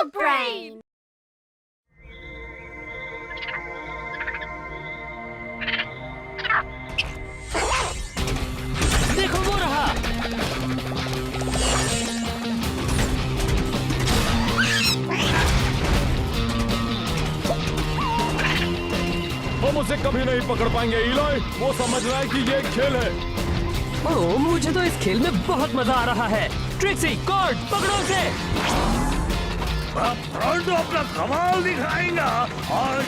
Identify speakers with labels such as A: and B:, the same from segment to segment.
A: Dog Brain!
B: देखो वो रहा।
C: हम उसे कभी नहीं पकड़ पाएंगे इलाय। वो समझ रहा है कि ये एक खेल है।
B: ओह, मुझे तो इस खेल में बहुत मजा आ रहा है। ट्रिक्सी, कॉर्ड, पकड़ो उसे।
D: अब फ्रॉन्टो अपना कमाल दिखाएगा और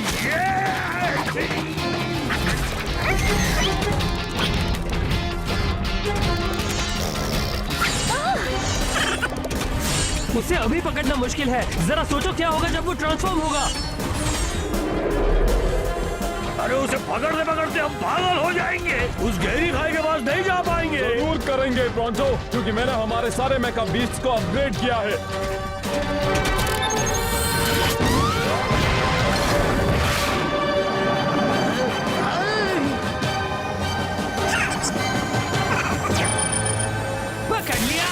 B: उसे अभी पकड़ना मुश्किल है। जरा सोचो क्या होगा जब वो ट्रांसफॉर्म होगा।
D: अरे उसे पकड़ते पकड़ते हम पागल हो जाएंगे। उस गहरी खाई के पास नहीं जा पाएंगे।
C: जरूर करेंगे ब्रॉन्जो, क्योंकि मैंने हमारे सारे मेका बीस्ट को अपग्रेड किया है।
B: पकड़ लिया।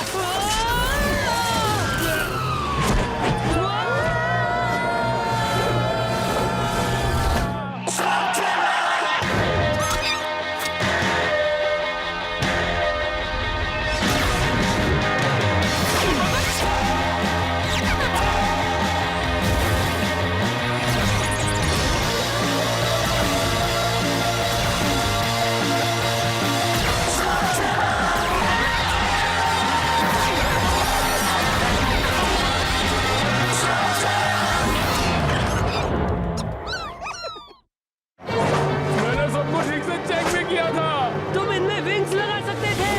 C: मैंने सबको ठीक से चेक भी किया था।
B: तुम इनमें विंग्स लगा सकते थे।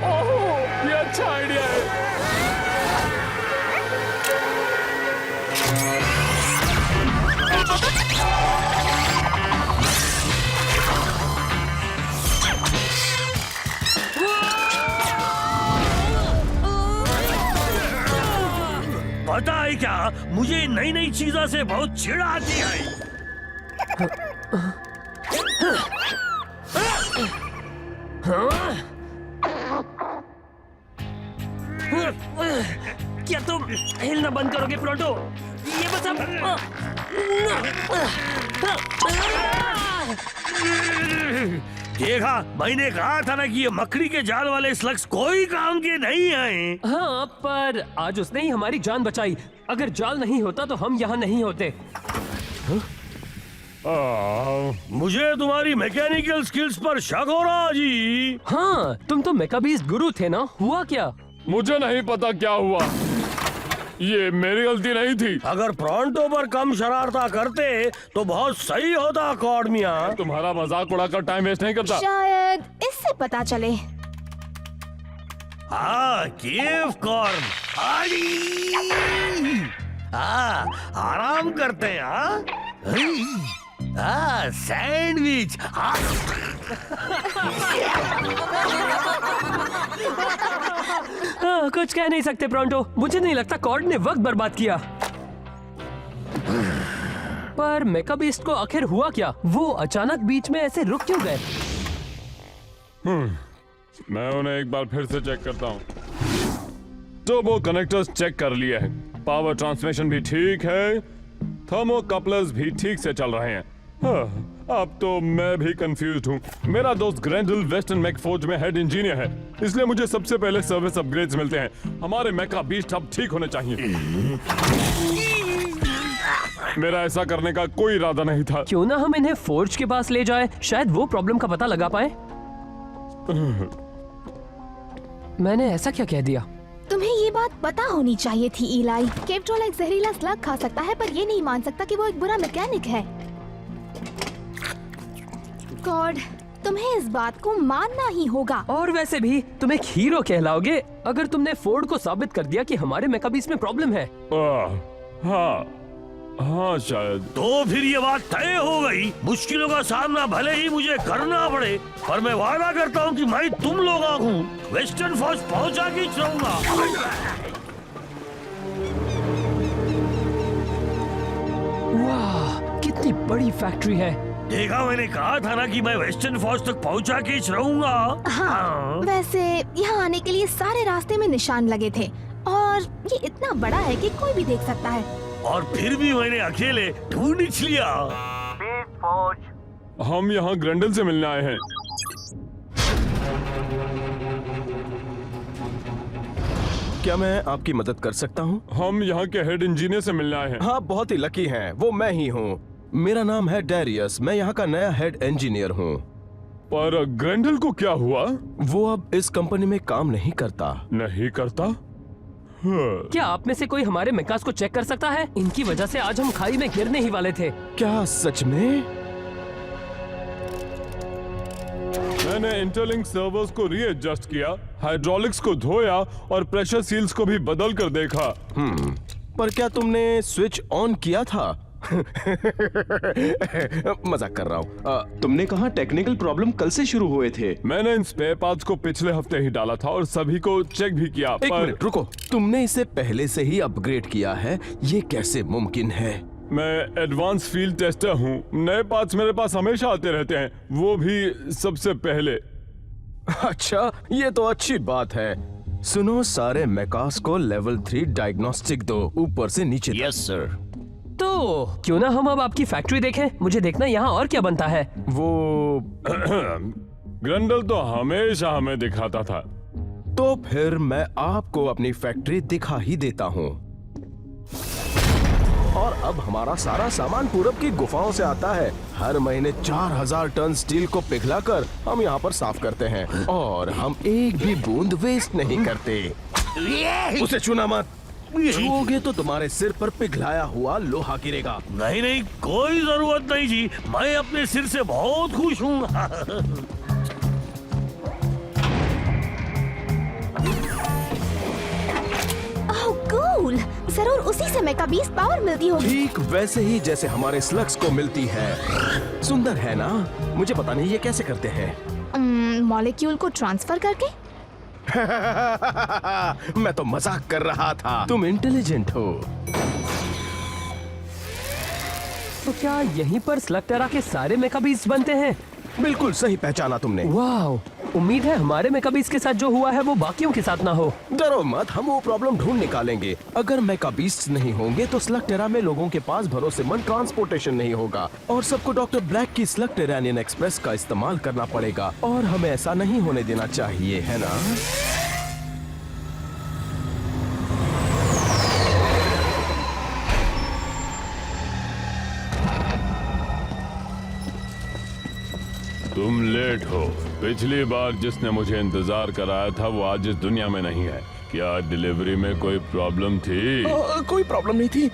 C: ओह, ये अच्छा आइडिया है।
D: पता है क्या, मुझे नई नई चीजों से बहुत चिढ़ आती है।
B: क्या तुम हिलना बंद करोगे प्रोटो? ये बस अब
D: देखा, मैंने कहा था ना कि ये मकड़ी के जाल वाले स्लग्स कोई काम के नहीं आए।
B: हाँ, पर आज उसने ही हमारी जान बचाई। अगर जाल नहीं होता तो हम यहाँ नहीं होते।
D: मुझे तुम्हारी मैकेनिकल स्किल्स पर शक हो रहा जी।
B: हाँ, तुम तो मेकाबीस्ट गुरु थे ना, हुआ क्या?
C: मुझे नहीं पता क्या हुआ। ये मेरी गलती नहीं थी।
D: अगर फ्रॉन्टो पर कम शरारता करते तो बहुत सही होता कॉर्ड मियां।
C: तुम्हारा मजाक उड़ाकर टाइम वेस्ट नहीं करता।
A: शायद इससे पता चले।
D: हाँ, केव कॉर्न। आराम करते हैं। सैंडविच।
B: हाँ, कुछ कह नहीं सकते प्रोंटो। मुझे नहीं लगता कॉर्ड ने वक्त बर्बाद किया। पर मेकाबीस्ट को आखिर हुआ क्या? वो अचानक बीच में ऐसे रुक क्यों गए?
C: मैं उन्हें एक बार फिर से चेक करता हूँ। टर्बो कनेक्टर्स चेक कर लिए हैं, पावर ट्रांसमिशन भी ठीक है, थर्मोकपलर्स भी ठीक से चल रहे हैं। हाँ, अब तो मैं भी कंफ्यूज हूँ। मेरा दोस्त ग्रैंडल वेस्टर्न मैकफोर्ज में हेड इंजीनियर है, इसलिए मुझे सबसे पहले सर्विस अपग्रेड्स मिलते हैं। हमारे मेका बीस्ट अब ठीक होने चाहिए। मेरा ऐसा करने का कोई इरादा नहीं था।
B: क्यों ना हम इन्हें फोर्ज के पास ले जाएं, शायद वो प्रॉब्लम का पता लगा पाए। मैंने ऐसा क्या कह दिया?
A: तुम्हें ये बात पता होनी चाहिए थी इलाई। केवट्रोला एक जहरीला स्लग खा सकता है, पर ये नहीं मान सकता कि वो एक बुरा मैकेनिक है। कॉर्ड, तुम्हें इस बात को मानना ही होगा।
B: और वैसे भी तुम एक हीरो कहलाओगे अगर तुमने फोर्ड को साबित कर दिया कि हमारे मेकाबीस्ट में प्रॉब्लम है।
C: हाँ शायद।
D: तो फिर ये बात तय हो गई। मुश्किलों का सामना भले ही मुझे करना पड़े, पर मैं वादा करता हूँ कि मैं तुम लोगों को वेस्टर्न फौज पहुँचा के रहूंगा।
B: वाह, कितनी बड़ी फैक्ट्री है।
D: देखा, मैंने कहा था ना कि मैं वेस्टर्न फौज तक पहुंचा के रहूंगा।
A: हाँ, वैसे यहाँ आने के लिए सारे रास्ते में निशान लगे थे और ये इतना बड़ा है कि कोई भी देख सकता है।
D: और फिर भी मैंने अकेले ढूंढ लिया।
C: हम यहाँ ग्रैंडल से मिलने आए हैं।
E: क्या मैं आपकी मदद कर सकता हूँ?
C: हम यहाँ के हेड इंजीनियर से मिलने आए हैं।
E: हाँ, बहुत ही लकी हैं, वो मैं ही हूँ। मेरा नाम है डैरियस, मैं यहाँ का नया हेड इंजीनियर हूँ।
C: पर ग्रैंडल को क्या हुआ?
E: वो अब इस कंपनी में काम नहीं करता।
C: नहीं करता?
B: क्या आप में से कोई हमारे मेकास को चेक कर सकता है? इनकी वजह से आज हम खाई में गिरने ही वाले थे।
E: क्या सच में?
C: मैंने इंटरलिंक सर्वर्स को रीएडजस्ट किया, हाइड्रोलिक्स को धोया और प्रेशर सील्स को भी बदल कर देखा।
E: पर क्या तुमने स्विच ऑन किया था? मजाक कर रहा हूँ।
F: तुमने कहा टेक्निकल प्रॉब्लम कल से शुरू हुए थे।
C: मैंने इन स्पेयर पार्ट्स को पिछले हफ्ते ही डाला था और सभी को चेक भी किया।
E: एक मिनट रुको, तुमने इसे पहले से ही अपग्रेड किया है, ये कैसे मुमकिन है?
C: मैं एडवांस फील्ड टेस्टर हूँ, नए पार्ट्स मेरे पास हमेशा आते रहते हैं, वो भी सबसे पहले।
E: अच्छा, ये तो अच्छी बात है। सुनो, सारे मेकास को लेवल 3 डायग्नोस्टिक दो, ऊपर से नीचे तक।
F: Yes sir.
B: तो क्यों ना हम अब आपकी फैक्ट्री देखें? मुझे देखना यहाँ और क्या बनता है।
E: वो
C: ग्रैंडल तो हमेशा हमें दिखाता था।
E: तो फिर मैं आपको अपनी फैक्ट्री दिखा ही देता हूँ। और अब हमारा सारा सामान पूरब की गुफाओं से आता है। हर महीने 4000 टन स्टील को पिघलाकर हम यहाँ पर साफ करते हैं और हम एक भी बूंद वेस्ट नहीं करते। उसे छूना मत, छूओगे तो तुम्हारे सिर पर पिघलाया हुआ लोहा गिरेगा।
D: नहीं नहीं, कोई जरूरत नहीं जी, मैं अपने सिर से बहुत खुश हूँ।
A: ओह कूल, जरूर उसी से मेकाबीस पावर मिलती होगी।
E: ठीक वैसे ही जैसे हमारे स्लग्स को मिलती है। सुंदर है ना? मुझे पता नहीं ये कैसे करते हैं।
A: मॉलिक्यूल को ट्रांसफर करके?
E: मैं तो मजाक कर रहा था, तुम इंटेलिजेंट हो।
B: तो क्या यहीं पर स्लगटेरा के सारे मेकाबीस बनते हैं?
E: बिल्कुल सही पहचाना तुमने।
B: वाह, उम्मीद है हमारे मेकाबीस के साथ जो हुआ है वो बाकियों के साथ ना हो।
E: डरो मत, हम वो प्रॉब्लम ढूंढ निकालेंगे। अगर मेकाबीस्ट नहीं होंगे तो स्लगटेरा में लोगों के पास भरोसेमंद ट्रांसपोर्टेशन नहीं होगा और सबको डॉक्टर ब्लैक की स्लगटेरानियन एक्सप्रेस का इस्तेमाल करना पड़ेगा और हमें ऐसा नहीं होने देना चाहिए, है ना?
C: तुम लेट हो। पिछली बार जिसने मुझे इंतजार कराया था वो आज इस दुनिया में नहीं है। क्या डिलीवरी में कोई प्रॉब्लम थी?
E: कोई प्रॉब्लम नहीं थी,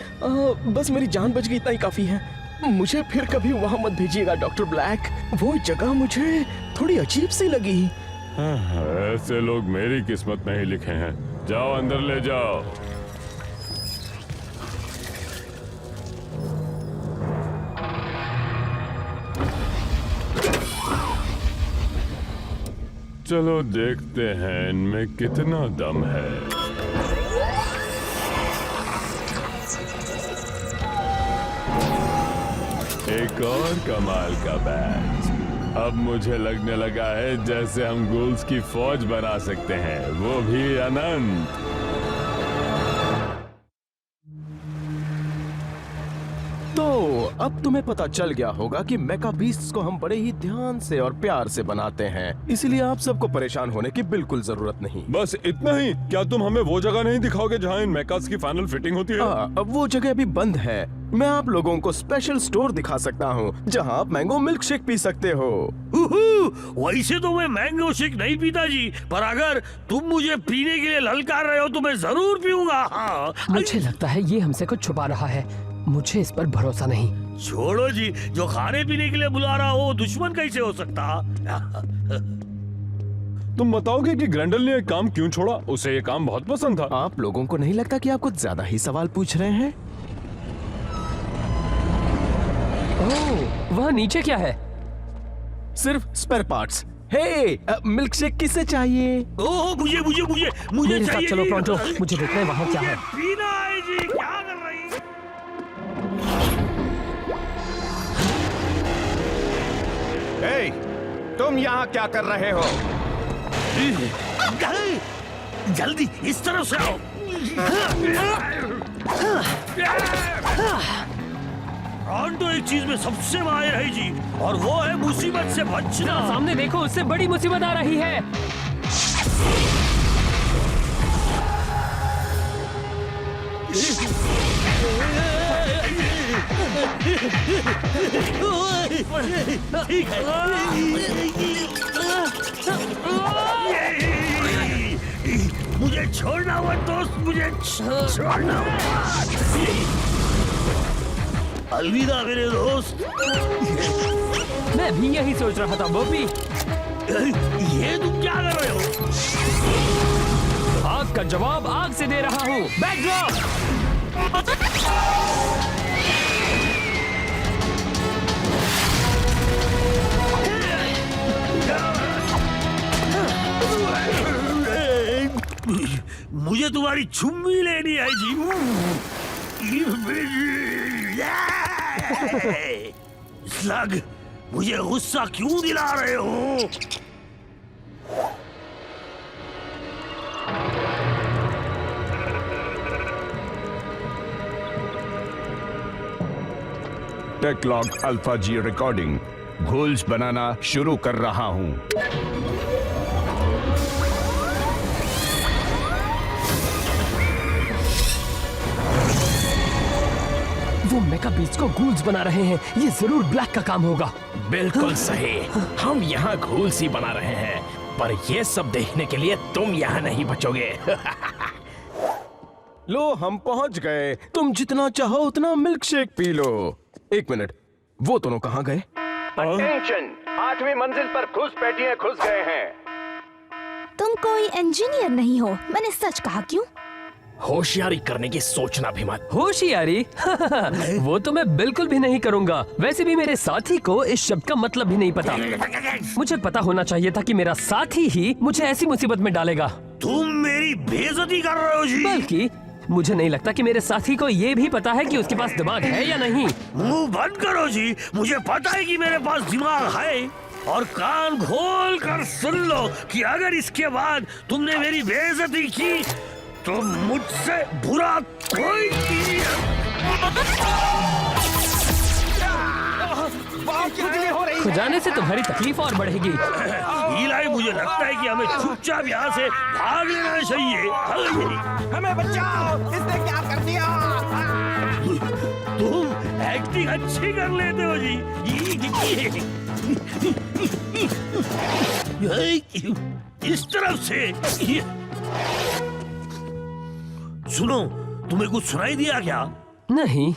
E: बस मेरी जान बच गई, इतना ही काफी है। मुझे फिर कभी वहाँ मत भेजिएगा डॉक्टर ब्लैक, वो जगह मुझे थोड़ी अजीब सी लगी।
C: ऐसे लोग मेरी किस्मत में ही लिखे हैं। जाओ अंदर ले जाओ। चलो देखते हैं इनमें कितना दम है। एक और कमाल का बैच। अब मुझे लगने लगा है जैसे हम गूल्स की फौज बना सकते हैं, वो भी अनंत।
E: तो अब तुम्हें पता चल गया होगा कि मेकाबीस्ट्स को हम बड़े ही ध्यान से और प्यार से बनाते हैं, इसलिए आप सबको परेशान होने की बिल्कुल जरूरत नहीं।
C: बस इतना ही? क्या तुम हमें वो जगह नहीं दिखाओगे जहाँ इन मेकास की फाइनल फिटिंग होती है?
E: अब वो जगह अभी बंद है। मैं आप लोगों को स्पेशल स्टोर दिखा सकता हूँ जहाँ आप मैंगो मिल्क शेक पी सकते हो।
D: वैसे तो मैं मैंगो शेक नहीं पीता जी, पर अगर तुम मुझे पीने के लिए ललकार रहे हो तो मैं जरूर पीऊंगा। हाँ।
B: मुझे लगता है ये हमसे कुछ छुपा रहा है, मुझे इस पर भरोसा नहीं।
D: छोड़ो जी, जो खाने पीने के लिए बुला रहा हो दुश्मन कैसे हो सकता?
C: तुम बताओगे कि ग्रैंडल ने ये काम क्यों छोड़ा? उसे ये काम बहुत पसंद था।
E: आप लोगों को नहीं लगता कि आप कुछ ज्यादा ही सवाल पूछ रहे हैं?
B: ओह, वहाँ नीचे क्या है?
E: सिर्फ स्पेयर पार्ट्स। हे, मिल्क शेक किसे चाहिए?
D: ओह, मुझे मुझे मुझे मुझे
B: मेरे साथ
D: चाहिए
B: चलो
D: जी।
B: प्रोंटो, मुझे देखना है वहाँ क्या है।
D: पीना है जी, क्या कर रही?
E: हे, तुम यहाँ क्या कर रहे हो?
D: जल्दी इस तरफ से आओ। तो एक चीज में सबसे माहिर है जी, और वो है मुसीबत से बचना।
B: सामने देखो, उससे बड़ी मुसीबत आ रही है।
D: ठीक है। मुझे छोड़ना मत दोस्त, मुझे छोड़ना मत। अलविदा मेरे दोस्त।
B: मैं भी यही सोच रहा था बॉबी।
D: ये तुम क्या कर रहे हो?
B: आग का जवाब आग से दे रहा हूँ। बैकड्रॉप।
D: मुझे तुम्हारी चुम्मी लेनी है जी। स्लग, मुझे गुस्सा क्यों दिला रहे हो?
E: टेकलॉग अल्फा जी रिकॉर्डिंग। घोल्स बनाना शुरू कर रहा हूं।
B: वो मेका बीस्ट को गूल्स बना रहे हैं। ये जरूर ब्लैक का काम होगा।
G: बिल्कुल सही। हम यहाँ घोल्स ही बना रहे हैं, पर ये सब देखने के लिए तुम यहाँ नहीं बचोगे।
E: लो, हम पहुंच गए। तुम जितना चाहो उतना मिल्क शेक पी लो। एक मिनट, वो दोनों कहाँ गए?
G: अटेंशन, 8वीं मंजिल पर घुसपैठिए घुस गए हैं।
A: तुम कोई इंजीनियर नहीं हो, मैंने सच कहा। क्यों?
G: होशियारी करने की सोचना भी मत।
B: होशियारी? वो तो मैं बिल्कुल भी नहीं करूंगा। वैसे भी मेरे साथी को इस शब्द का मतलब भी नहीं पता। मुझे पता होना चाहिए था कि मेरा साथी ही मुझे ऐसी मुसीबत में डालेगा।
D: तुम मेरी बेइज्जती कर रहे हो जी।
B: बल्कि मुझे नहीं लगता कि मेरे साथी को ये भी पता है कि उसके पास दिमाग है या नहीं।
D: मुंह बंद करो जी। मुझे पता है कि मेरे पास दिमाग है, और कान खोल कर सुन लो कि अगर इसके बाद तुमने मेरी बेइज्जती की तो मुझसे बुरा कोई नहीं है।
B: जाने से तुम्हारी तकलीफ और बढ़ेगी।
D: इलाई, मुझे लगता है कि हमें चुपचाप यहाँ से भाग लेना चाहिए।
G: हमें बचाओ, इसने क्या कर दिया?
D: तुम एक्टिंग अच्छी कर लेते हो जी। इस तरफ से। सुनो, तुम्हें कुछ सुनाई दिया क्या?
B: नहीं।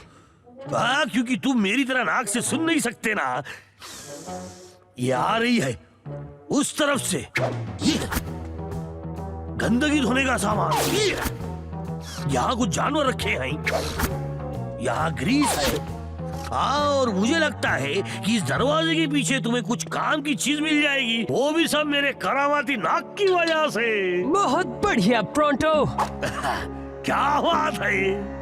D: क्योंकि तुम मेरी तरह नाक से सुन नहीं सकते ना। ये आ रही है उस तरफ से। गंदगी धोने का सामान। यहाँ कुछ जानवर रखे हैं, यहाँ ग्रीस है। और मुझे लगता है कि इस दरवाजे के पीछे तुम्हें कुछ काम की चीज मिल जाएगी। वो भी सब मेरे करामाती नाक की वजह से।
B: बहुत बढ़िया प्रोंटो।
D: क्या बात है?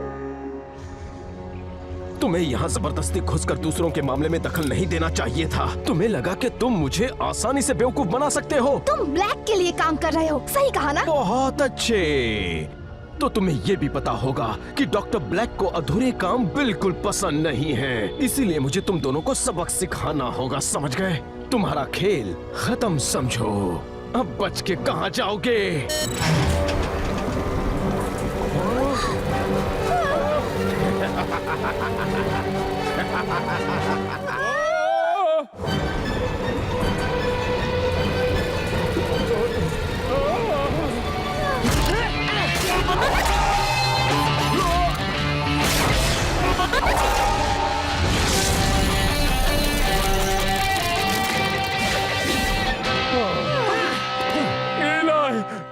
E: तुम्हें यहाँ जबरदस्ती घुसकर दूसरों के मामले में दखल नहीं देना चाहिए था। तुम्हें लगा कि तुम मुझे आसानी से बेवकूफ बना सकते हो।
A: तुम ब्लैक के लिए काम कर रहे हो, सही कहा ना?
E: बहुत अच्छे। तो तुम्हें ये भी पता होगा कि डॉक्टर ब्लैक को अधूरे काम बिल्कुल पसंद नहीं है। इसीलिए मुझे तुम दोनों को सबक सिखाना होगा, समझ गए? तुम्हारा खेल खत्म समझो। अब बच के कहाँ जाओगे?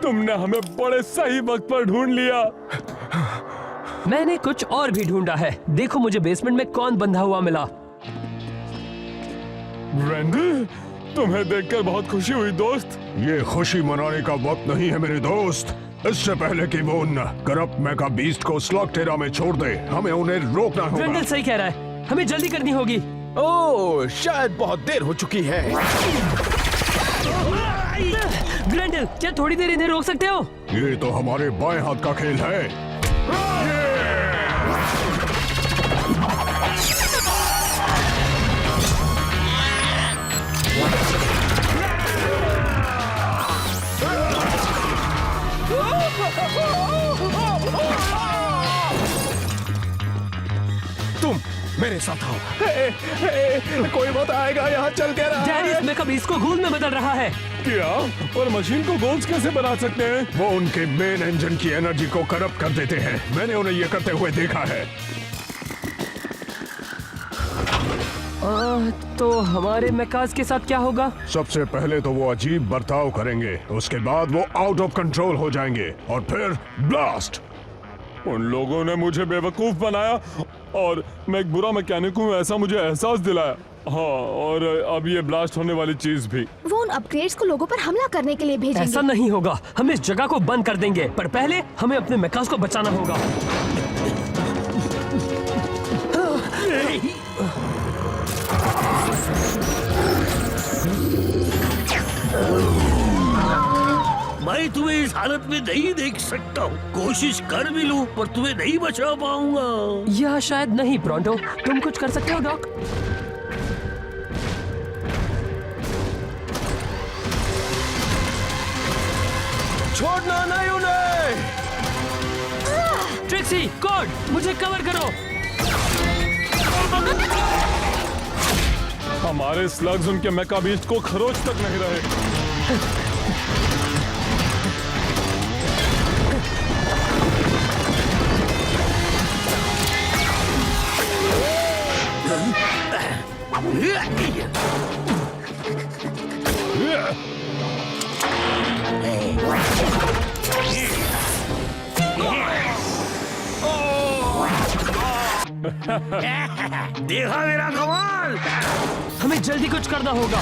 C: तुमने हमें बड़े सही वक्त पर ढूंढ लिया।
B: मैंने कुछ और भी ढूंढा है। देखो मुझे बेसमेंट में कौन बंधा हुआ मिला।
C: ब्रेंडन, तुम्हें देखकर बहुत खुशी हुई दोस्त।
H: ये खुशी मनाने का वक्त नहीं है मेरे दोस्त। इससे पहले कि वो उन करप्ट मेगा बीस्ट को स्लॉगटेरा में छोड़ दे, हमें उन्हें रोकना होगा।
B: ब्रेंडन सही कह रहा है, हमें जल्दी करनी होगी।
E: ओह, शायद बहुत देर हो चुकी है।
B: ग्रेंडल, क्या थोड़ी देर इन्हें रोक सकते हो?
H: ये तो हमारे बाएं हाथ का खेल है।
E: मेरे साथ आओ। कोई मत आएगा, यहाँ चल के रहा
B: डैडी
E: है।
B: इस मेकअप बीस्ट को घूल में बदल रहा है।
C: क्या? और मशीन को गोल्स कैसे बना सकते हैं?
H: वो उनके मेन इंजन की एनर्जी को करप्ट कर देते हैं। मैंने उन्हें ये करते हुए देखा है।
B: तो हमारे मेकास के साथ क्या होगा?
H: सबसे पहले तो वो अजीब बर्ताव करेंगे, उसके बाद वो आउट ऑफ कंट्रोल हो जाएंगे और फिर ब्लास्ट।
C: उन लोगों ने मुझे बेवकूफ बनाया और मैं एक बुरा मैकेनिक हूँ ऐसा मुझे एहसास दिलाया। हाँ, और अब ये ब्लास्ट होने वाली चीज भी।
A: वो उन अपग्रेड्स को लोगों पर हमला करने के लिए
B: ऐसा
A: भेजेंगे।
B: नहीं होगा। हम इस जगह को बंद कर देंगे, पर पहले हमें अपने मेकास को बचाना होगा।
D: मैं तुम्हें इस हालत में नहीं देख सकता हूँ। कोशिश कर भी लूं पर तुम्हें नहीं बचा पाऊंगा।
B: यह शायद नहीं प्रोंटो, तुम कुछ कर सकते हो डॉक?
E: छोड़ना नहीं उन्हें।
B: ट्रिक्सी, कॉर्ड, मुझे कवर करो।
C: हमारे स्लग्स उनके मेका बीस्ट को खरोच तक नहीं रहे।
D: देखा मेरा कमाल।
B: हमें जल्दी कुछ करना होगा।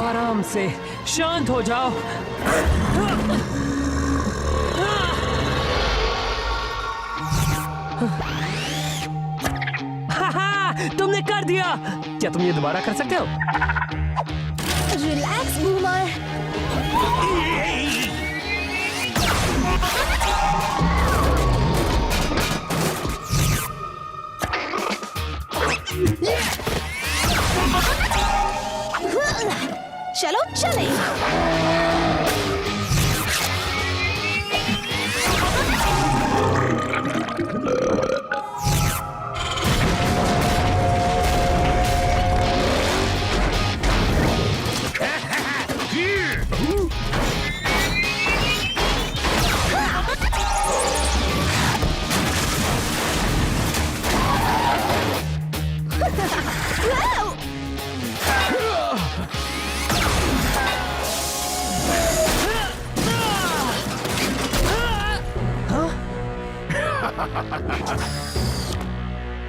B: आराम से, शांत हो जाओ। तुमने कर दिया। क्या तुम ये दोबारा कर सकते हो?
A: Relax boomer. चलो चले।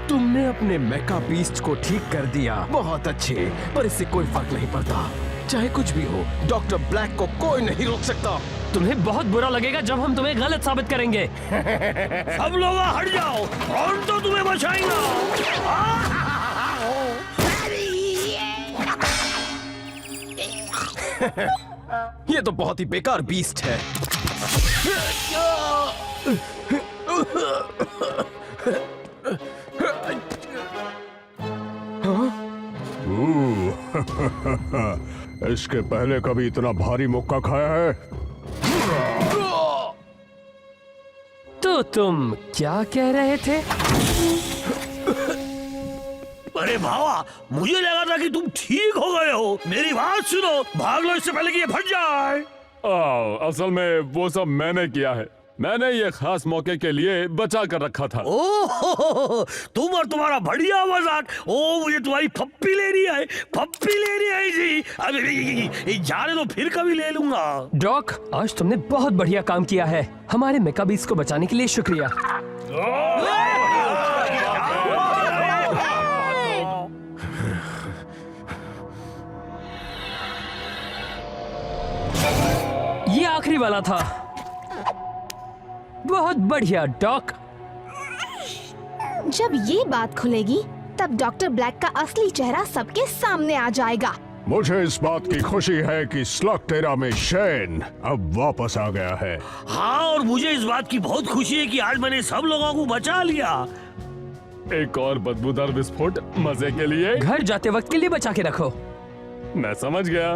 E: तुमने अपने मेका बीस्ट को ठीक कर दिया, बहुत अच्छे। पर इससे कोई फर्क नहीं पड़ता। चाहे कुछ भी हो, डॉक्टर ब्लैक को कोई नहीं रोक सकता।
B: तुम्हें बहुत बुरा लगेगा जब हम तुम्हें गलत साबित करेंगे।
D: सब लोग हट जाओ, और तो तुम्हें बचाएगा।
E: ये तो बहुत ही बेकार बीस्ट है।
H: इसके पहले कभी इतना भारी मुक्का खाया है?
B: तो तुम क्या कह रहे थे?
D: अरे भावा, मुझे लगा था कि तुम ठीक हो गए हो। मेरी बात सुनो, भाग लो इससे पहले कि ये फट जाए।
C: असल में वो सब मैंने किया है। मैंने ये खास मौके के लिए बचा कर रखा था।
D: ओह, तुम और तुम्हारा बढ़िया मजाक। ओ, मुझे तुम्हारी पप्पी लेनी है, पप्पी लेनी है जी। अरे जाने दो, फिर कभी ले लूंगा।
B: डॉक, आज तुमने बहुत बढ़िया काम किया है। हमारे मेकाबीस को बचाने के लिए शुक्रिया। ये आखिरी वाला था। बहुत बढ़िया डॉक।
A: जब ये बात खुलेगी तब डॉक्टर ब्लैक का असली चेहरा सबके सामने आ जाएगा।
H: मुझे इस बात की खुशी है कि स्लॉकटेरा में शेन अब वापस आ गया है।
D: हाँ, और मुझे इस बात की बहुत खुशी है कि आज मैंने सब लोगों को बचा लिया।
C: एक और बदबूदार विस्फोट मजे के लिए।
B: घर जाते वक्त के लिए बचा के रखो।
C: मैं समझ गया।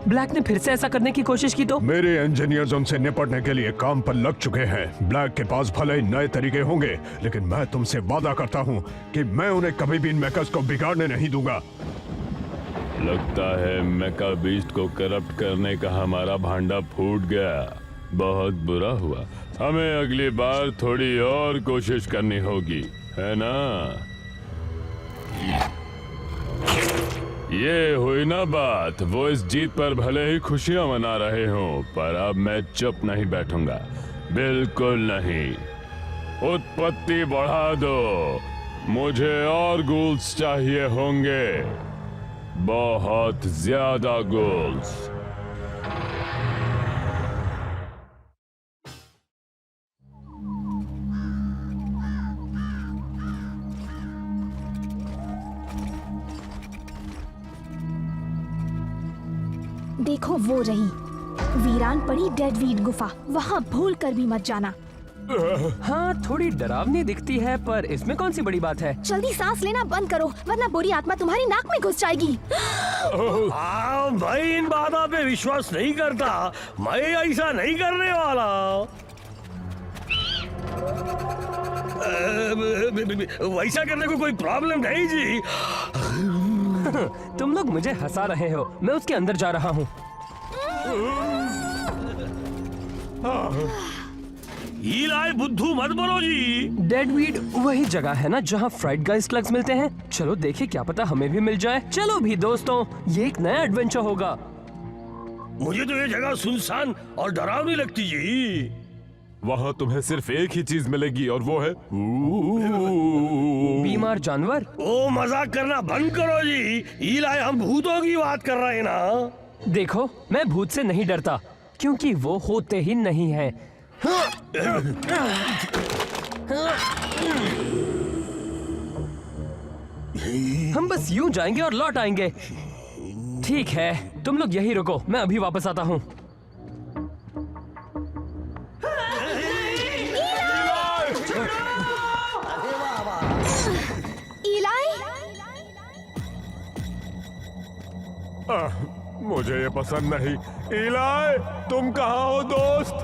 B: ब्लैक ने फिर से ऐसा करने की कोशिश की तो?
H: मेरे इंजीनियर्स उनसे निपटने के लिए काम पर लग चुके हैं। ब्लैक के पास भले ही नए तरीके होंगे, लेकिन मैं तुमसे वादा करता हूँ कि मैं उन्हें कभी भी इन मेकर्स को बिगाड़ने नहीं दूंगा।
C: लगता है मेका बीस्ट को करप्ट करने का हमारा भांडा फूट गया। बहुत बुरा हुआ। हमें अगली बार थोड़ी और कोशिश करनी होगी, है ना? ये हुई ना बात। वो इस जीत पर भले ही खुशियां मना रहे हों, पर अब मैं चुप नहीं बैठूंगा, बिल्कुल नहीं। उत्पत्ति बढ़ा दो। मुझे और गोल्स चाहिए होंगे, बहुत ज्यादा गोल्स।
A: देखो वो रही वीरान पड़ी डेडवीड गुफा, वहाँ भूल कर भी मत जाना।
B: हाँ, थोड़ी डरावनी दिखती है, पर इसमें कौन सी बड़ी बात है?
A: जल्दी सांस लेना बंद करो, वरना बुरी आत्मा तुम्हारी नाक में घुस जाएगी।
D: हाँ, मैं इन बातों पे विश्वास नहीं करता। मैं ऐसा नहीं करने वाला। वैसा करने को कोई प्रॉब्लम नहीं जी।
B: तुम लोग मुझे हंसा रहे हो। मैं उसके अंदर जा रहा हूँ।
D: ईलाई बुद्धू मत बोलो जी।
B: डेडवीड वही जगह है ना जहाँ फ्राइड गाइस स्लग्स मिलते हैं। चलो देखे, क्या पता हमें भी मिल जाए। चलो भी दोस्तों, ये एक नया एडवेंचर होगा।
D: मुझे तो ये जगह सुनसान और डरावनी लगती जी।
C: वहाँ तुम्हें सिर्फ एक ही चीज मिलेगी, और वो है
B: बीमार जानवर।
D: ओ, मजाक करना बंद करो जी। ईलाई, हम भूतों की बात कर रहे हैं ना।
B: देखो, मैं भूत से नहीं डरता, क्योंकि वो होते ही नहीं है। हम बस यूं जाएंगे और लौट आएंगे। ठीक है, तुम लोग यही रुको, मैं अभी वापस आता हूँ।
C: मुझे ये पसंद नहीं। ईलाई, तुम कहाँ हो दोस्त?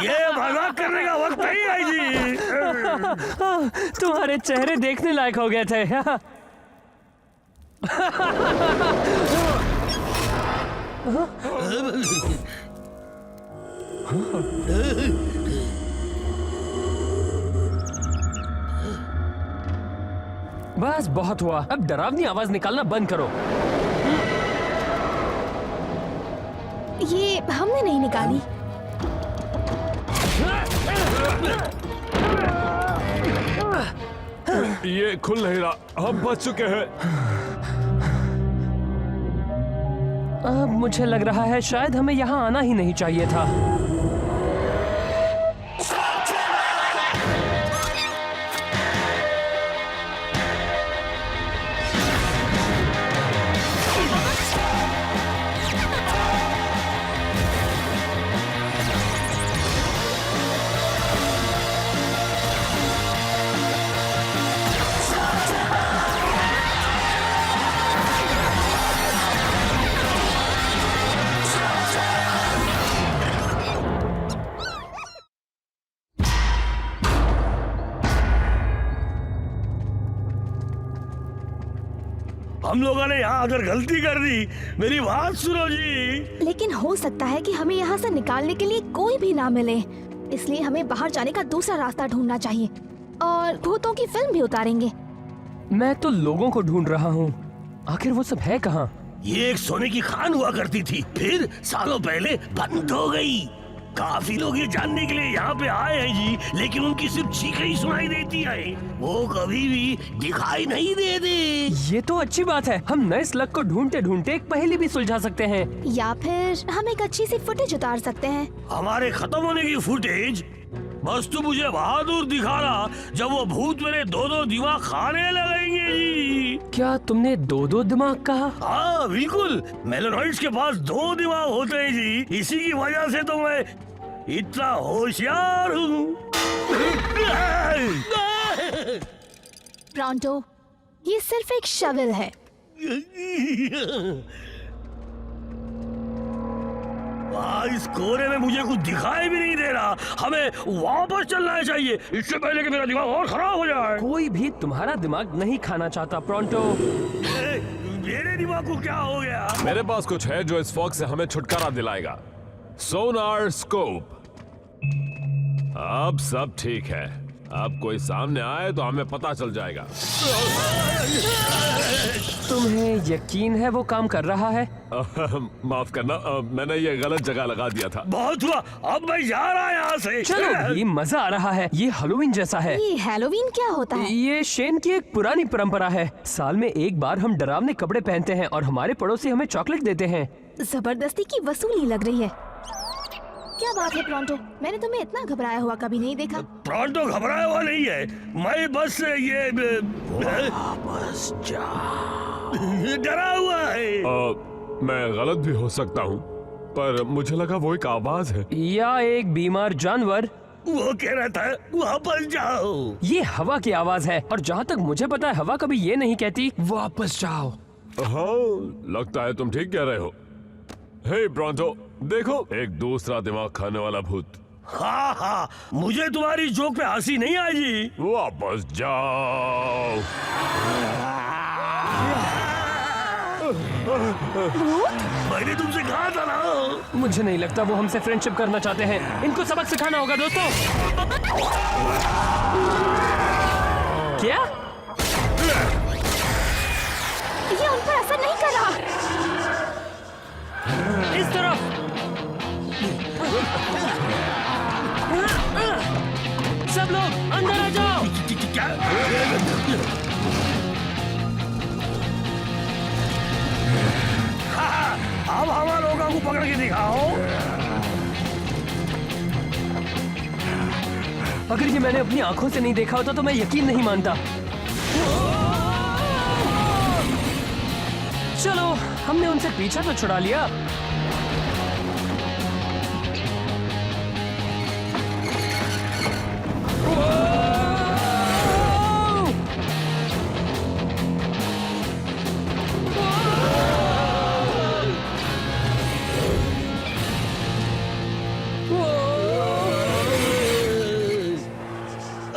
D: ये मजाक करने का वक्त नहीं है जी।
B: तुम्हारे चेहरे देखने लायक हो गए थे। बस बहुत हुआ, अब डरावनी आवाज निकालना बंद करो।
A: ये हमने नहीं निकाली।
C: ये खुल नहीं रहा, हम बच चुके हैं।
B: अब मुझे लग रहा है शायद हमें यहाँ आना ही नहीं चाहिए था।
D: हम लोगों ने यहाँ आकर गलती कर दी। मेरी बात सुनो जी।
A: लेकिन हो सकता है कि हमें यहाँ से निकालने के लिए कोई भी ना मिले, इसलिए हमें बाहर जाने का दूसरा रास्ता ढूंढना चाहिए और भूतों की फिल्म भी उतारेंगे।
B: मैं तो लोगों को ढूंढ रहा हूँ, आखिर वो सब है कहाँ?
D: ये एक सोने की खान हुआ करती थी, फिर सालों पहले बंद हो गई। काफी लोग ये जानने के लिए यहाँ पे आए हैं जी, लेकिन उनकी सिर्फ चीखें ही सुनाई देती है, वो कभी भी दिखाई नहीं देते।
B: ये तो अच्छी बात है, हम नए स्लग को ढूंढते ढूंढते एक पहेली भी सुलझा सकते हैं।
A: या फिर हम एक अच्छी सी फुटेज उतार सकते हैं।
D: हमारे खत्म होने की फुटेज? बस तू मुझे बहादुर दिखाना जब वो भूत मेरे दो दिमाग खाने लगेंगे जी।
B: क्या तुमने दो दिमाग कहा?
D: हाँ बिल्कुल, मेलेनॉइड्स के पास 2 दिमाग होते हैं जी, इसी की वजह से तो मैं इतना होशियार हूँ।
A: प्रॉन्टो, ये सिर्फ एक शवल है।
D: इस कोने में मुझे कुछ दिखाई भी नहीं दे रहा, हमें वापस चलना चाहिए, इससे पहले कि मेरा दिमाग और खराब हो जाए।
B: कोई भी तुम्हारा दिमाग नहीं खाना चाहता प्रॉन्टो।
D: मेरे दिमाग को क्या हो गया?
C: मेरे पास कुछ है जो इस फॉग से हमें छुटकारा दिलाएगा। सोनार स्कोप। अब सब ठीक है, अब कोई सामने आए तो हमें पता चल जाएगा।
B: तुम्हें यकीन है वो काम कर रहा है?
C: माफ करना, मैंने ये गलत जगह लगा दिया था।
D: बहुत हुआ, अब मैं जा रहा यहाँ से।
B: चलो भी, मजा आ रहा है। ये हैलोवीन जैसा है।
A: ये हैलोवीन क्या होता है?
B: ये शेन की एक पुरानी परंपरा है। साल में एक बार हम डरावने कपड़े पहनते हैं और हमारे पड़ोसी हमें चॉकलेट देते हैं।
A: जबरदस्ती की वसूली लग रही है। क्या बात है प्रॉन्टो, मैंने तुम्हें इतना घबराया हुआ कभी नहीं देखा।
D: प्रॉन्टो घबराया हुआ नहीं है, मैं बस ये वापस जा डरा हुआ है।
C: मैं गलत भी हो सकता हूँ, पर मुझे लगा वो एक आवाज है।
B: या एक बीमार जानवर।
D: वो कह रहा था वापस जाओ।
B: ये हवा की आवाज है, और जहाँ तक मुझे पता है हवा कभी ये नहीं कहती वापस जाओ।
C: हाँ, लगता है तुम ठीक कह रहे हो। हे ब्रॉन्टो, देखो, एक दूसरा दिमाग खाने वाला भूत।
D: हाँ हाँ, मुझे तुम्हारी जोक पे हंसी नहीं आई।
C: वापस जाओ।
D: मैंने तुमसे कहा था ना।
B: मुझे नहीं लगता वो हमसे फ्रेंडशिप करना चाहते हैं। इनको सबक सिखाना होगा दोस्तों। क्या?
A: ये उन पर असर नहीं कर रहा।
B: इस तरफ। सब लोग अंदर आ जाओ।
D: क्या? अब हमारे लोगों को पकड़ के दिखाओ।
B: अगर ये मैंने अपनी आंखों से नहीं देखा होता तो मैं यकीन नहीं मानता। चलो, हमने उनसे पीछा तो छुड़ा लिया।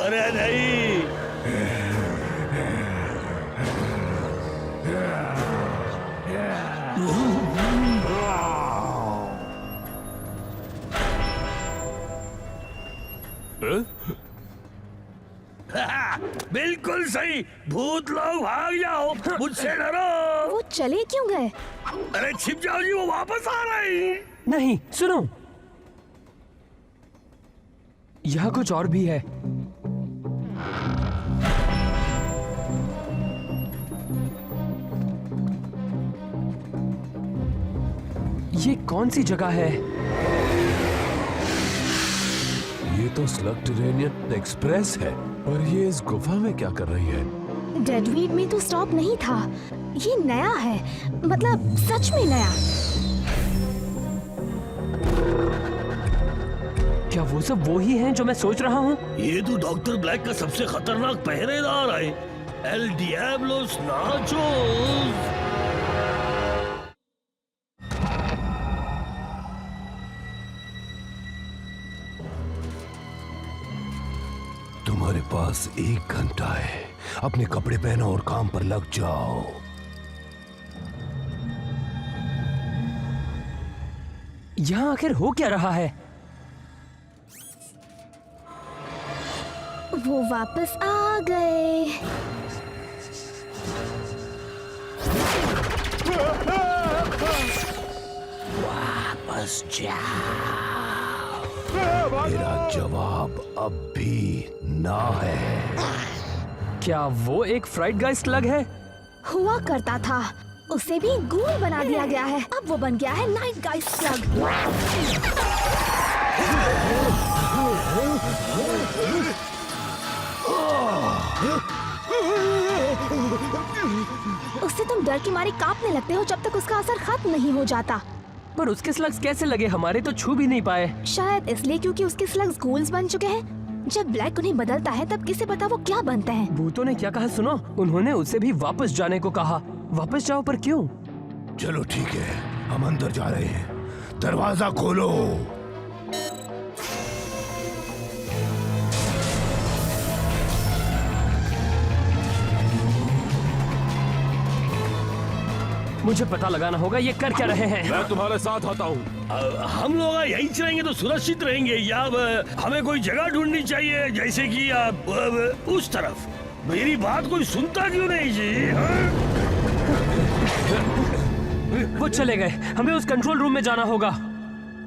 D: अरे नहीं, बिल्कुल सही। भूत लोग भाग जाओ, मुझसे डरो।
A: वो चले क्यों गए?
D: अरे छिप जाओ जी, वो वापस आ रहे हैं।
B: नहीं, सुनो, यहाँ कुछ और भी है। ये कौन सी जगह है?
C: ये तो स्लगटेरेनियन एक्सप्रेस है, और ये इस गुफा में क्या कर रही है?
A: डेडवीड में तो स्टॉप नहीं था। ये नया है, मतलब सच में नया।
B: क्या वो सब वो ही हैं जो मैं सोच रहा हूँ?
D: ये तो डॉक्टर ब्लैक का सबसे खतरनाक पहरेदार है, एल डियाब्लोस नाचोस।
E: तुम्हारे पास 1 घंटा है, अपने कपड़े पहनो और काम पर लग जाओ।
B: यहाँ आखिर हो क्या रहा है?
A: वो वापस आ गए।
D: वापस जाओ।
E: मेरा जवाब अब भी ना है।
B: क्या वो एक फ्राइड गाय स्लग है?
A: हुआ करता था, उसे भी गूल बना दिया गया है। अब वो बन गया है नाइट गाइड स्लग। उससे तुम डर के मारे कांपने लगते हो जब तक उसका असर खत्म नहीं हो जाता।
B: पर उसके स्लग्स कैसे लगे? हमारे तो छू भी नहीं पाए।
A: शायद इसलिए क्योंकि उसके स्लग्स गूल्स बन चुके हैं। जब ब्लैक उन्हें बदलता है तब किसे पता वो क्या बनते हैं।
B: भूतों ने क्या कहा सुनो, उन्होंने उसे भी वापस जाने को कहा। वापस जाओ, पर क्यों?
E: चलो ठीक है, हम अंदर जा रहे हैं। दरवाजा खोलो।
B: मुझे पता लगाना होगा ये कर क्या रहे हैं।
E: मैं तुम्हारे साथ आता हूँ।
D: हम लोग यहीं रहेंगे तो सुरक्षित रहेंगे, या हमें कोई जगह ढूंढनी चाहिए, जैसे कि उस तरफ। मेरी बात कोई सुनता क्यों नहीं जी?
B: वो चले गए, हमें उस कंट्रोल रूम में जाना होगा।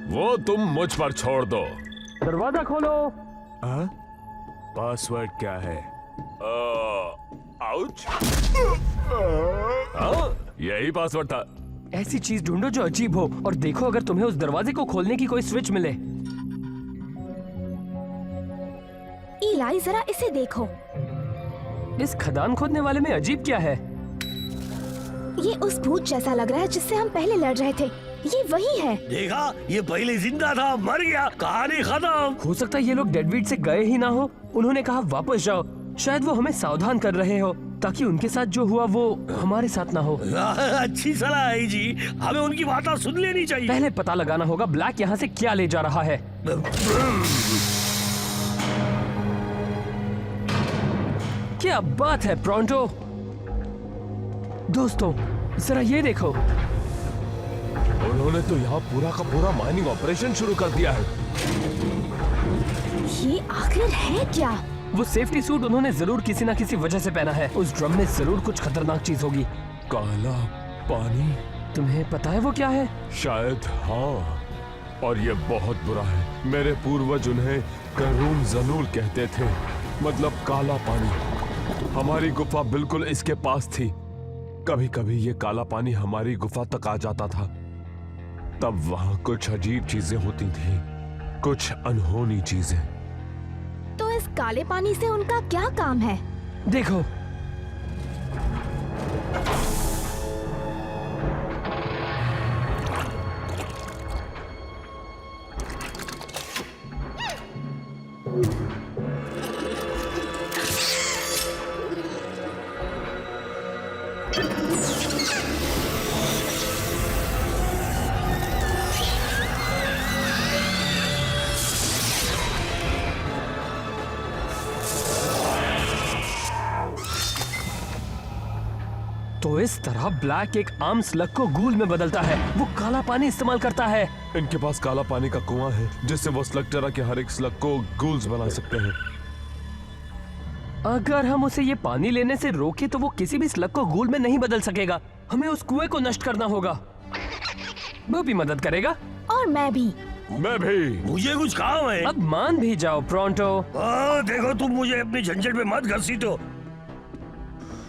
C: वो तुम मुझ पर छोड़ दो।
B: दरवाजा खोलो।
E: पासवर्ड क्या है?
C: आउच। यही पासवर्ड था।
B: ऐसी चीज ढूंढो जो अजीब हो, और देखो अगर तुम्हें उस दरवाजे को खोलने की कोई स्विच मिले।
A: इलाई, जरा इसे देखो।
B: इस खदान खोदने वाले में अजीब क्या है?
A: ये उस भूत जैसा लग रहा है जिससे हम पहले लड़ रहे थे। ये वही है।
D: देखा, ये पहले जिंदा था, मर गया, कहानी खत्म।
B: हो सकता है ये लोग डेडवीड से गए ही ना हो। उन्होंने कहा वापस जाओ। शायद वो हमें सावधान कर रहे हो ताकि उनके साथ जो हुआ वो हमारे साथ ना हो।
D: अच्छी सलाह है जी, हमें उनकी बातें सुन लेनी चाहिए।
B: पहले पता लगाना होगा ब्लैक यहाँ से क्या ले जा रहा है। क्या बात है प्रोंटो। दोस्तों जरा ये देखो,
E: उन्होंने तो यहाँ पूरा का पूरा माइनिंग ऑपरेशन शुरू कर दिया है।
A: ये आखिर है क्या?
B: वो सेफ्टी सूट उन्होंने जरूर किसी ना किसी वजह से पहना है। उस ड्रम में जरूर कुछ खतरनाक चीज होगी।
C: काला पानी?
B: तुम्हें पता है वो क्या है?
C: शायद हाँ, और ये बहुत बुरा है। मेरे पूर्वज उन्हें करूम जलूल कहते थे, मतलब काला पानी। हमारी गुफा बिल्कुल इसके पास थी। कभी कभी ये काला पानी हमारी गुफा तक आ जाता था। तब वहाँ कुछ अजीब चीजें होती थी, कुछ अनहोनी चीजें।
A: तो इस काले पानी से उनका क्या काम है?
B: देखो, तो इस तरह ब्लैक एक आम स्लग को गूल में बदलता है। वो काला पानी इस्तेमाल करता है।
C: इनके पास काला पानी का कुआं है जिससे वो स्लग तरह के हर एक स्लग को गूल्स बना सकते हैं।
B: अगर हम उसे ये पानी लेने से रोके तो वो किसी भी स्लग को गूल में नहीं बदल सकेगा। हमें उस कुएं को नष्ट करना होगा। वो भी मदद करेगा।
A: और मैं भी।
C: मैं भी।
D: मुझे कुछ काम है।
B: अब मान भी जाओ प्रोंटो।
D: देखो, तुम मुझे अपनी झंझट में मत घसीटो।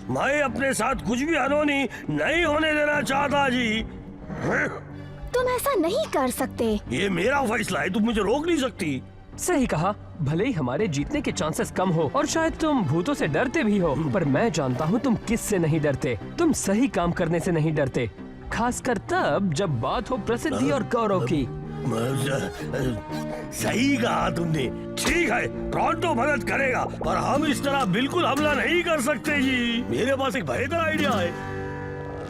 D: मैं अपने साथ कुछ भी अनहोनी नहीं होने देना चाहता जी।
A: तुम ऐसा नहीं कर सकते।
D: ये मेरा फैसला है, तुम मुझे रोक नहीं सकती।
B: सही कहा। भले ही हमारे जीतने के चांसेस कम हो और शायद तुम भूतों से डरते भी हो, पर मैं जानता हूँ तुम किस से नहीं डरते। तुम सही काम करने से नहीं डरते, खासकर तब जब बात हो प्रसिद्धि और गौरव की।
D: सही कहा तुमने। ठीक है, प्रोंटो मदद करेगा, पर हम इस तरह बिल्कुल हमला नहीं कर सकते जी। मेरे पास एक बेहतर आइडिया है।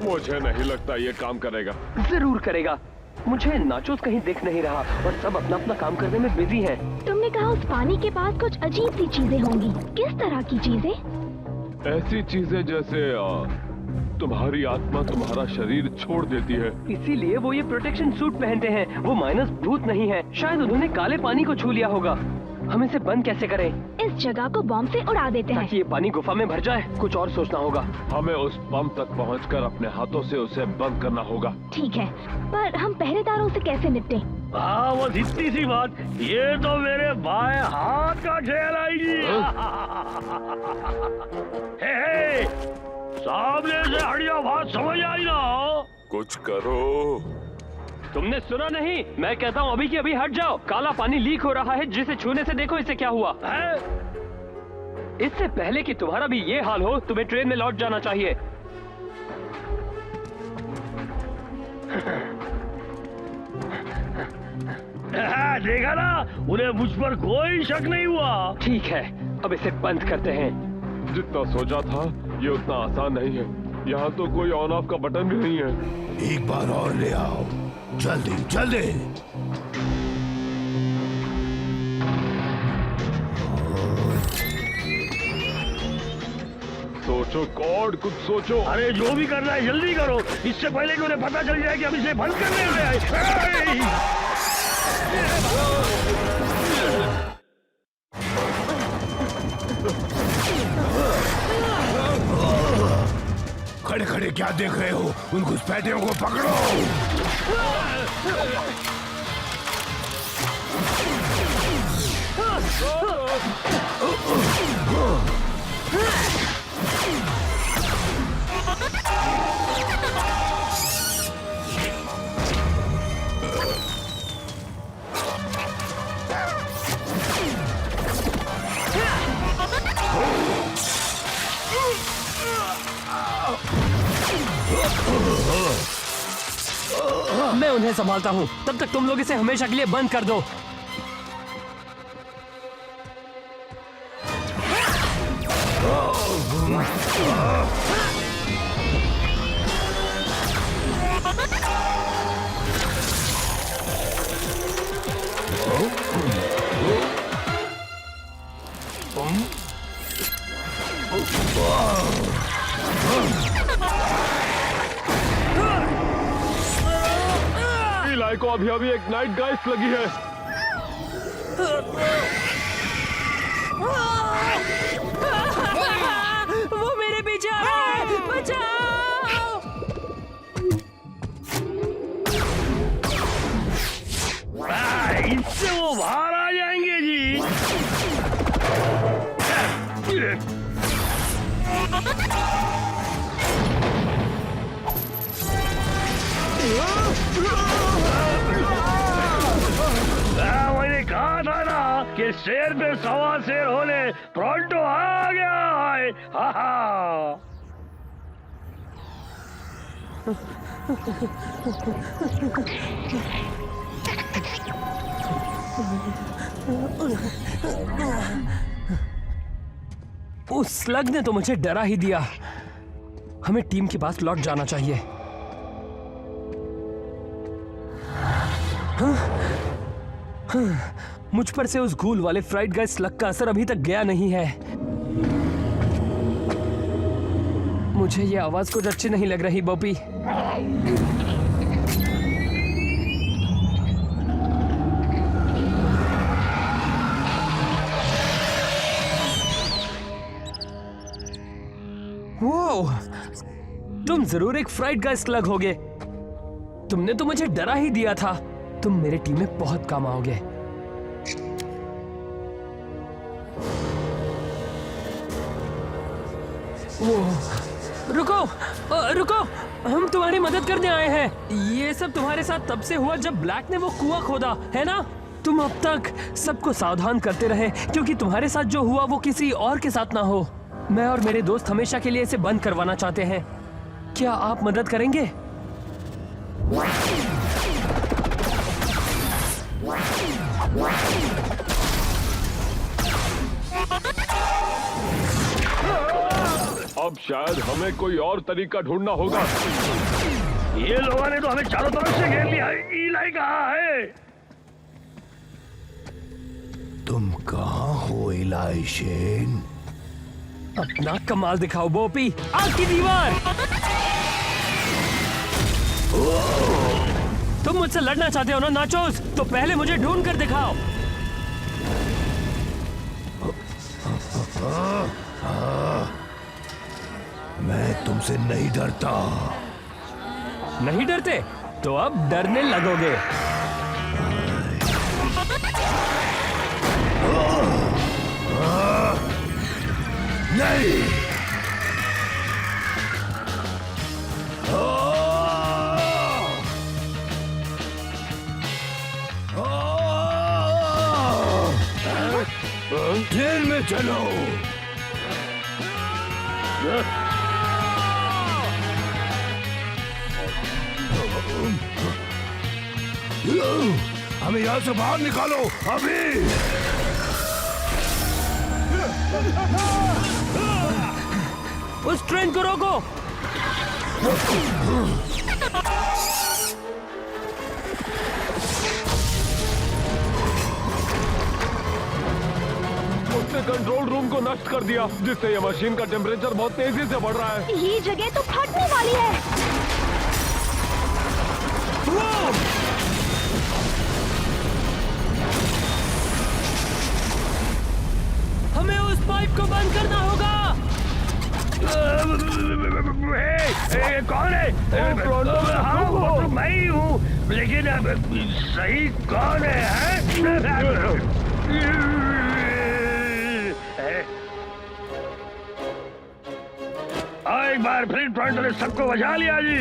C: मुझे नहीं लगता ये काम करेगा।
B: जरूर करेगा। मुझे नाचोस कहीं दिख नहीं रहा और सब अपना अपना काम करने में बिजी हैं।
A: तुमने कहा उस पानी के पास कुछ अजीब सी चीजें होंगी। किस तरह की चीजें?
C: ऐसी चीजें जैसे तुम्हारी आत्मा तुम्हारा शरीर छोड़ देती है।
B: इसीलिए वो ये प्रोटेक्शन सूट पहनते हैं। वो माइनस भूत नहीं है। शायद उन्होंने काले पानी को छू लिया होगा। हम इसे बंद कैसे करें?
A: इस जगह को बॉम्ब से उड़ा देते हैं
B: ताकि ये पानी गुफा में भर जाए। कुछ और सोचना होगा।
C: हमें उस पंप तक पहुंचकर अपने हाथों से उसे बंद करना होगा।
A: ठीक है, पर हम पहरेदारों से कैसे निपटें?
D: हाँ, वो इतनी सी बात, ये तो मेरे बाएं हाथ का खेल आएगी। हे, सामने से हटिया, बात समझ आई ना?
C: कुछ करो।
B: तुमने सुना नहीं? मैं कहता हूँ अभी की अभी हट जाओ। काला पानी लीक हो रहा है, जिसे छूने से देखो इसे क्या हुआ
D: है?
B: इससे पहले कि तुम्हारा भी ये हाल हो, तुम्हें ट्रेन में लौट जाना चाहिए।
D: देखा ना, उन्हें मुझ पर कोई शक नहीं हुआ।
B: ठीक है, अब इसे बंद करते हैं।
C: जितना सोचा था ये उतना आसान नहीं है। यहाँ तो कोई ऑन ऑफ का बटन भी नहीं है।
D: एक बार और ले आओ, जल्दी जल्दी।
C: सोचो कॉड, कुछ सोचो।
D: अरे जो भी करना है जल्दी करो, इससे पहले कि उन्हें पता चल जाए कि हम इसे बंद करने में आए।
E: खड़े खड़े क्या देख रहे हो? उन घुसपैठियों को पकड़ो।
B: मैं उन्हें संभालता हूँ, तब तक तुम लोग इसे हमेशा के लिए बंद कर दो।
C: इलाई को अभी अभी एक नाइट गाइस्ट लगी है।
B: वो मेरे पीछे आ रहा है, बचाओ!
D: इससे वो बाहर आ जाएंगे जी। मैंने कहा था ना कि शेर पे सवा शेर होने प्रोंटो आ गया है। हा हा।
B: उस स्लग ने तो मुझे डरा ही दिया। हमें टीम के पास लौट जाना चाहिए। मुझ पर से उस घूल वाले फ्राइड गाइस स्लग का असर अभी तक गया नहीं है। मुझे ये आवाज कुछ अच्छी नहीं लग रही बॉपी। वो तुम जरूर एक फ्राइड गाइस स्लग होगे। तुमने तो मुझे डरा ही दिया था। तुम मेरे टीम में बहुत काम आओगे। वो रुको, रुको, हम तुम्हारी मदद करने आए हैं। ये सब तुम्हारे साथ तब से हुआ जब ब्लैक ने वो कुआं खोदा, है ना? तुम अब तक सबको सावधान करते रहे क्योंकि तुम्हारे साथ जो हुआ वो किसी और के साथ ना हो। मैं और मेरे दोस्त हमेशा के लिए इसे बंद करवाना चाहते हैं। क्या आप मदद करेंगे?
C: अब शायद हमें कोई और तरीका ढूंढना होगा।
D: ये लोगों ने तो हमें चारों तरफ से घेर लिया। इलाई कहाँ है?
E: तुम कहाँ हो इलाई शेन?
B: अपना कमाल दिखाओ बोपी। आग की दीवार। तुम मुझसे लड़ना चाहते हो ना नाचोस? तो पहले मुझे ढूंढ कर दिखाओ।
E: मैं तुमसे नहीं डरता।
B: नहीं डरते? तो अब डरने लगोगे।
D: नहीं। ट्रेन में चलो। हमें यहाँ से बाहर निकालो अभी।
B: उस ट्रेन को रोको।
C: उसने कंट्रोल रूम को नष्ट कर दिया, जिससे ये मशीन का टेम्परेचर बहुत तेजी से बढ़ रहा है।
A: ये जगह तो फटने वाली है।
B: हमें उस पाइप को बंद करना होगा।
D: कौन है? हाँ, वो तो मैं ही हूँ, लेकिन अब सही कौन है? एक बार फिर टोरंटो ने सबको बचा लिया जी।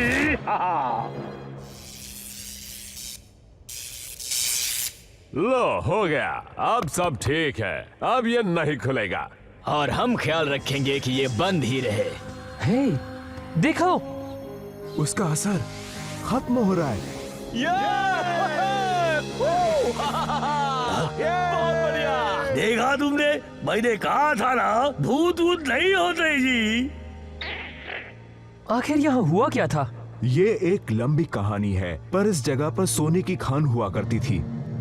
C: लो, हो गया। अब सब ठीक है, अब ये नहीं खुलेगा।
G: और हम ख्याल रखेंगे कि ये बंद ही रहे।
B: हे, देखो,
E: उसका असर खत्म हो रहा है।
D: देखा तुमने? मैंने कहा था ना, भूत वूत नहीं होते जी।
B: आखिर यहाँ हुआ क्या था?
E: ये एक लंबी कहानी है, पर इस जगह पर सोने की खान हुआ करती थी।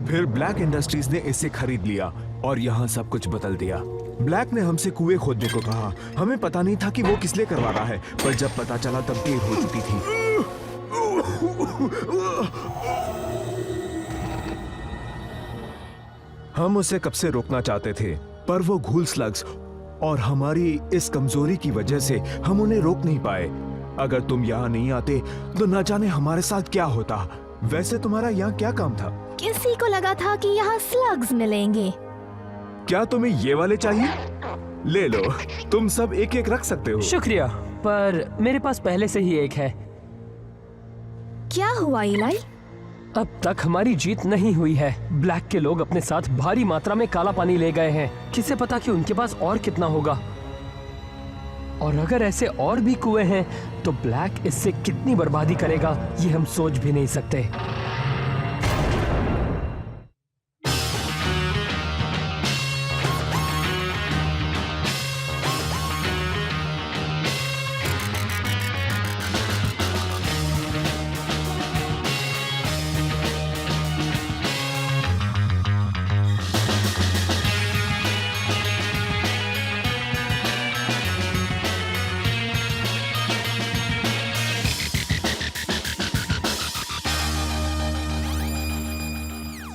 E: फिर ब्लैक इंडस्ट्रीज ने इसे खरीद लिया और यहाँ सब कुछ बदल दिया। ब्लैक ने हमसे कुएं खोदने को कहा। हमें पता नहीं था कि वो किस लिए करवा रहा है, पर जब पता चला तब देर हो चुकी थी। हम उसे कब से रोकना चाहते थे, पर वो घूल स्लग्स और हमारी इस कमजोरी की वजह से हम उन्हें रोक नहीं पाए। अगर तुम यहाँ नहीं आते तो न जाने हमारे साथ क्या होता। वैसे तुम्हारा यहाँ क्या काम था?
A: किसी को लगा था कि यहाँ स्लग्स मिलेंगे।
E: क्या तुम्हें ये वाले चाहिए? ले लो, तुम सब एक एक रख सकते हो।
B: शुक्रिया, पर मेरे पास पहले से ही एक है।
A: क्या हुआ इलाई?
B: अब तक हमारी जीत नहीं हुई है। ब्लैक के लोग अपने साथ भारी मात्रा में काला पानी ले गए हैं। किसे पता कि उनके पास और कितना होगा। और अगर ऐसे और भी कुएं हैं तो ब्लैक इससे कितनी बर्बादी करेगा, ये हम सोच भी नहीं सकते।